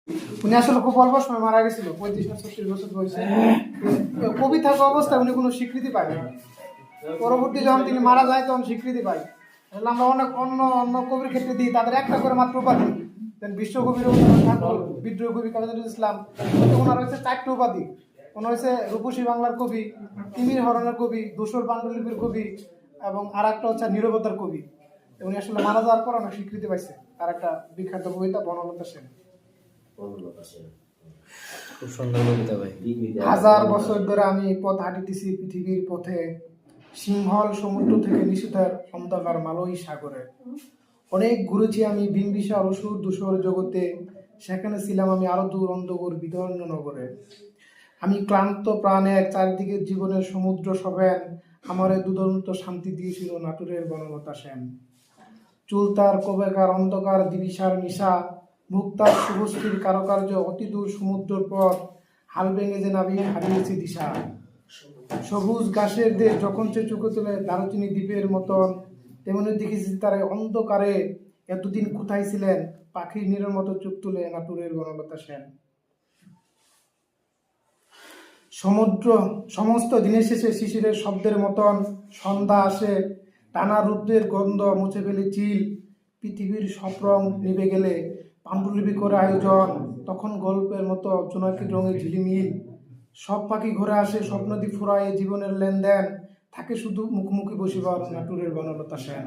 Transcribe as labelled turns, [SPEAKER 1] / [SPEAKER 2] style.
[SPEAKER 1] উনি আসলে খুব অল্প সময় মারা গেছিল, 35 না 36 বছর বয়সে। কবি থাকা অবস্থায় উনি কোনো স্বীকৃতি পায়নি। পরবর্তী যখন তিনি মারা যায় তখন স্বীকৃতি পায়। তাহলে আমরা অনেক অন্য অন্য কবির ক্ষেত্রে দিই, তাদের একটা করে মাত্র উপাধি। বিশ্বকবি রবীন্দ্রনাথ ঠাকুর, বিদ্রোহী কবি কাজী নজরুল ইসলাম, ওনার হচ্ছে 4টি উপাধি। ওনার হচ্ছে রূপসী বাংলার কবি, তিমির হরণের কবি, ধূসর পাণ্ডুলিপির কবি, এবং আর একটা হচ্ছে নীরবতার কবি। উনি আসলে মারা যাওয়ার পর অনেক স্বীকৃতি পাইছে। তার একটা বিখ্যাত কবিতা বনলতা সেন।
[SPEAKER 2] খুব সুন্দর কবিতা ভাই।
[SPEAKER 1] হাজার বছর ধরে আমি পথ হাঁটিতেছি পৃথিবীর পথে, সিংহল সমুদ্র থেকে নিশীথের অন্ধকার মালয়ী সাগরে। অনেক ঘুরেছি আমি বিম্বিসার অসুর দূষর জগতে, সেখানে ছিলাম আমি আরো দূর অন্ধকার বিদর্ণ নগরে। আমি ক্লান্ত প্রাণে এক চারিদিকে জীবনের সমুদ্র সবেন, আমার দুদন্ত শান্তি দিয়েছিল নাটুরের বনলতা সেন। চুল তার কবেকার অন্ধকার দিবিসার নিশা, মুখ তার শুভশ্রীর কারুকার্য অতি দূর সমুদ্র পথ, হাল ভেঙে যে নাবিক হারিয়েছে দিশা। সবুজ ঘাসের দেশ যখন সে চোখে তোলে দারুচিনি দ্বীপের মতন, তেমনি দেখেছি তারে অন্ধকারে এতদিন কোথায় ছিলেন, পাখির নীরের মতো চোখ তুলে নাটুরের বনলতা সেন। সমস্ত দিনের শেষে শিশিরের শব্দের মতন সন্ধ্যা আসে, টানা রুদ্রের গন্ধ মুছে ফেলে চিল, পৃথিবীর সব রং নিভে গেলে পাণ্ডুলিপি করে আয়োজন, তখন গল্পের মতো জোনাকির রঙে ঝিলিমিল। সব পাখি ঘুরে আসে স্বপ্নদ্বীপ ফুরায় জীবনের লেনদেন, থাকে শুধু মুখোমুখি বসিবার নাটুরের বনলতা সেন।